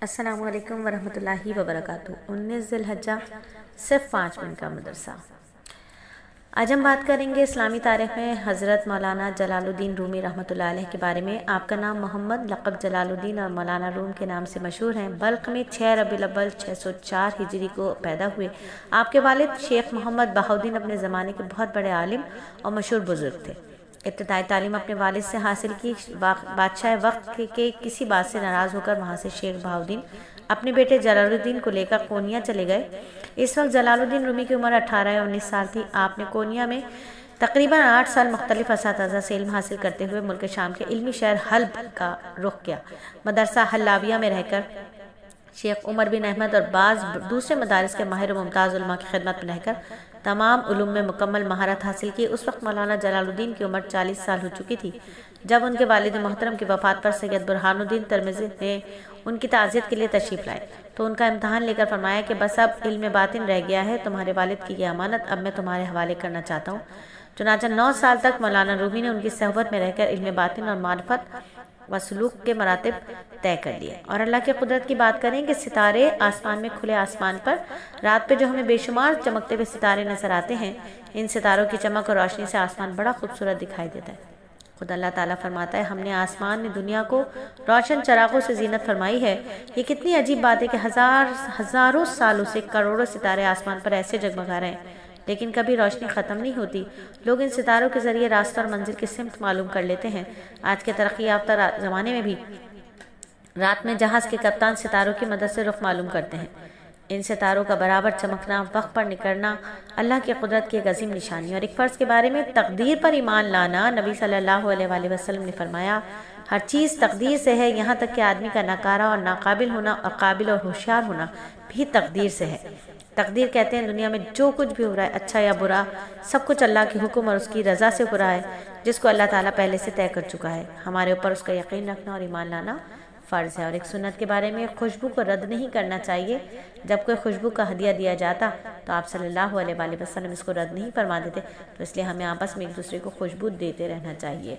السلام علیکم ورحمۃ اللہ وبرکاتہ۔ 19 ذی الحجہ صرف 5 منٹ کا مدرسہ۔ آج ہم بات کریں گے اسلامی تاریخ میں حضرت مولانا جلال الدین رومی رحمۃ اللہ علیہ کے بارے میں۔ آپ کا نام محمد، لقب جلال الدین اور مولانا روم کے نام سے مشہور ہیں۔ بلخ میں 6 ربیع الاول 604 ہجری کو پیدا ہوئے۔ آپ کے والد شیخ محمد بہاؤالدین اپنے زمانے کے بہت بڑے عالم اور مشہور بزرگ تھے۔ ابتدائی تعلیم اپنے والد سے حاصل کی۔ بادشاہ وقت کے کسی بات سے ناراض ہو کر وہاں سے شیخ بہاؤالدین اپنے بیٹے جلال الدین کو لے کر کونیا چلے گئے۔ اس وقت جلال الدین رومی کی عمر 18 یا 19 سال تھی۔ آپ نے کونیا میں تقریباً 8 سال مختلف اساتذہ سے علم حاصل کرتے ہوئے ملک شام کے علمی شہر حلب کا رخ کیا۔ مدرسہ حلاویہ میں رہ کر شیخ عمر بن احمد اور بعض دوسرے مدارس کے ماہر و ممتاز علماء کی خدمت میں رہ کر تمام علوم میں مکمل مہارت حاصل کی۔ اس وقت مولانا جلال الدین کی عمر 40 سال ہو چکی تھی جب ان کے والد محترم کی وفات پر سید برہان الدین ترمذی نے ان کی تعزیت کے لیے تشریف لائے تو ان کا امتحان لے کر فرمایا کہ بس اب علم باطن رہ گیا ہے، تمہارے والد کی یہ امانت اب میں تمہارے حوالے کرنا چاہتا ہوں۔ چنانچہ 9 سال تک مولانا رومی نے ان کی صحبت میں رہ کر علم باطن اور معرفت و سلوک کے مراتب طے کر لیے۔ اور اللہ کی قدرت کی بات کریں کہ ستارے آسمان میں، کھلے آسمان پر رات پہ جو ہمیں بے شمار چمکتے ہوئے ستارے نظر آتے ہیں، ان ستاروں کی چمک اور روشنی سے آسمان بڑا خوبصورت دکھائی دیتا ہے۔ خود اللہ تعالیٰ فرماتا ہے، ہم نے آسمان میں دنیا کو روشن چراغوں سے زینت فرمائی ہے۔ یہ کتنی عجیب بات ہے کہ ہزاروں سالوں سے کروڑوں ستارے آسمان پر ایسے جگمگا رہے ہیں لیکن کبھی روشنی ختم نہیں ہوتی۔ لوگ ان ستاروں کے ذریعے راستہ اور منزل کی سمت معلوم کر لیتے ہیں۔ آج کے ترقی یافتہ زمانے میں بھی رات میں جہاز کے کپتان ستاروں کی مدد سے رخ معلوم کرتے ہیں۔ ان ستاروں کا برابر چمکنا، وقت پر نکلنا اللہ کی قدرت کی ایک عظیم نشانی۔ اور ایک فرض کے بارے میں تقدیر پر ایمان لانا، نبی صلی اللہ علیہ وآلہ وسلم نے فرمایا، ہر چیز تقدیر سے ہے، یہاں تک کہ آدمی کا ناکارہ اور ناقابل ہونا اور قابل اور ہوشیار ہونا بھی تقدیر سے ہے۔ تقدیر کہتے ہیں دنیا میں جو کچھ بھی ہو رہا ہے، اچھا یا برا، سب کچھ اللہ کے حکم اور اس کی رضا سے ہو رہا ہے جس کو اللہ تعالیٰ پہلے سے طے کر چکا ہے۔ ہمارے اوپر اس کا یقین رکھنا اور ایمان لانا فرض ہے۔ اور ایک سنت کے بارے میں، خوشبو کو رد نہیں کرنا چاہیے۔ جب کوئی خوشبو کا ہدیہ دیا جاتا تو آپ صلی اللہ علیہ وآلہ وسلم اس کو رد نہیں فرما دیتے، تو اس لیے ہمیں آپس میں ایک دوسرے کو خوشبو دیتے رہنا چاہیے۔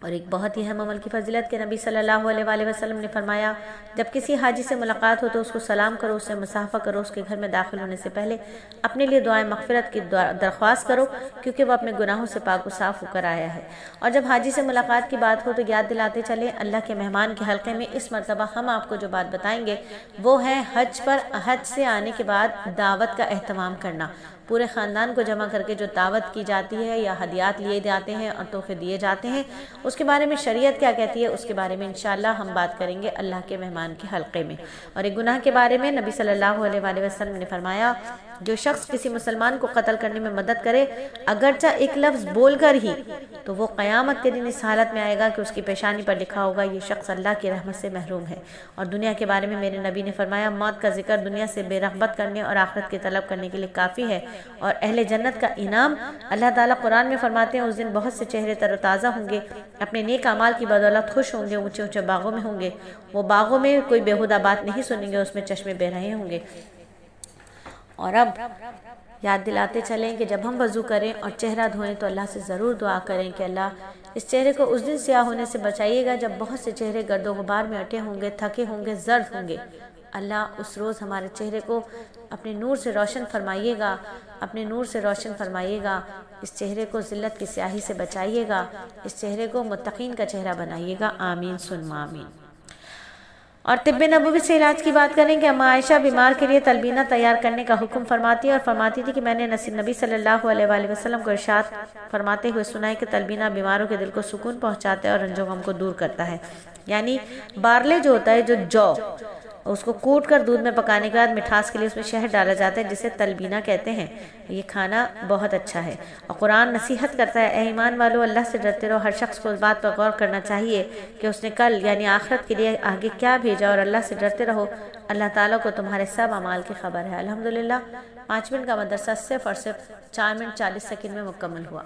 اور ایک بہت ہی اہم عمل کی فضیلت کے نبی صلی اللہ علیہ وآلہ وسلم نے فرمایا، جب کسی حاجی سے ملاقات ہو تو اس کو سلام کرو، اس سے مصافحہ کرو، اس کے گھر میں داخل ہونے سے پہلے اپنے لیے دعائیں مغفرت کی درخواست کرو کیونکہ وہ اپنے گناہوں سے پاک و صاف ہو کر آیا ہے۔ اور جب حاجی سے ملاقات کی بات ہو تو یاد دلاتے چلیں، اللہ کے مہمان کے حلقے میں اس مرتبہ ہم آپ کو جو بات بتائیں گے وہ ہے حج سے آنے کے بعد دعوت کا اہتمام کرنا۔ پورے خاندان کو جمع کر کے جو دعوت کی جاتی ہے یا ہدیات لیے جاتے ہیں اور تحفے دیے جاتے ہیں، اس کے بارے میں شریعت کیا کہتی ہے، اس کے بارے میں انشاءاللہ ہم بات کریں گے اللہ کے مہمان کے حلقے میں۔ اور ایک گناہ کے بارے میں نبی صلی اللہ علیہ وآلہ وسلم نے فرمایا، جو شخص کسی مسلمان کو قتل کرنے میں مدد کرے اگرچہ ایک لفظ بول کر ہی، تو وہ قیامت کے دن اس حالت میں آئے گا کہ اس کی پیشانی پر لکھا ہوگا یہ شخص اللہ کی رحمت سے محروم ہے۔ اور دنیا کے بارے میں میرے نبی نے فرمایا، موت کا ذکر دنیا سے بے رغبت کرنے اور آخرت کی طلب کرنے کے لیے کافی ہے۔ اور اہل جنت کا انعام اللہ تعالیٰ قرآن میں فرماتے ہیں، اس دن بہت سے چہرے تر و تازہ ہوں گے، اپنے نیک اعمال کی بدولت خوش ہوں گے، اونچے اونچے باغوں میں ہوں گے۔ وہ باغوں میں کوئی بیہودہ بات نہیں سنیں گے، اس میں چشمے بہہ رہے ہوں گے۔ اور اب یاد دلاتے چلیں کہ جب ہم وضو کریں اور چہرہ دھوئیں تو اللہ سے ضرور دعا کریں کہ اللہ اس چہرے کو اس دن سیاہ ہونے سے بچائیے گا جب بہت سے چہرے گرد و غبار میں اٹے ہوں گے، تھکے ہوں گے، زرد ہوں گے۔ اللہ اس روز ہمارے چہرے کو اپنے نور سے روشن فرمائیے گا، اپنے نور سے روشن فرمائیے گا۔ اس چہرے کو ذلت کی سیاہی سے بچائیے گا، اس چہرے کو متقین کا چہرہ بنائیے گا۔ آمین ثم آمین۔ اور طب نبوی سے علاج کی بات کریں کہ اما عائشہ بیمار کے لیے تلبینہ تیار کرنے کا حکم فرماتی ہے اور فرماتی تھی کہ میں نے نبی صلی اللہ علیہ وآلہ وسلم کو ارشاد فرماتے ہوئے سنا ہے کہ تلبینہ بیماروں کے دل کو سکون پہنچاتا ہے اور رنج و غم کو دور کرتا ہے۔ یعنی بارلے جو ہوتا ہے، جو جو اس کو کوٹ کر دودھ میں پکانے کے بعد مٹھاس کے لیے اس میں شہد ڈالا جاتا ہے جسے تلبینہ کہتے ہیں، یہ کھانا بہت اچھا ہے۔ اور قرآن نصیحت کرتا ہے، اے ایمان والو اللہ سے ڈرتے رہو۔ ہر شخص کو اس بات پر غور کرنا چاہیے کہ اس نے کل یعنی آخرت کے لیے آگے کیا بھیجا، اور اللہ سے ڈرتے رہو، اللہ تعالیٰ کو تمہارے سب اعمال کی خبر ہے۔ الحمدللہ 5 منٹ کا مدرسہ صرف اور صرف 4 منٹ 40 سیکنڈ میں مکمل ہوا۔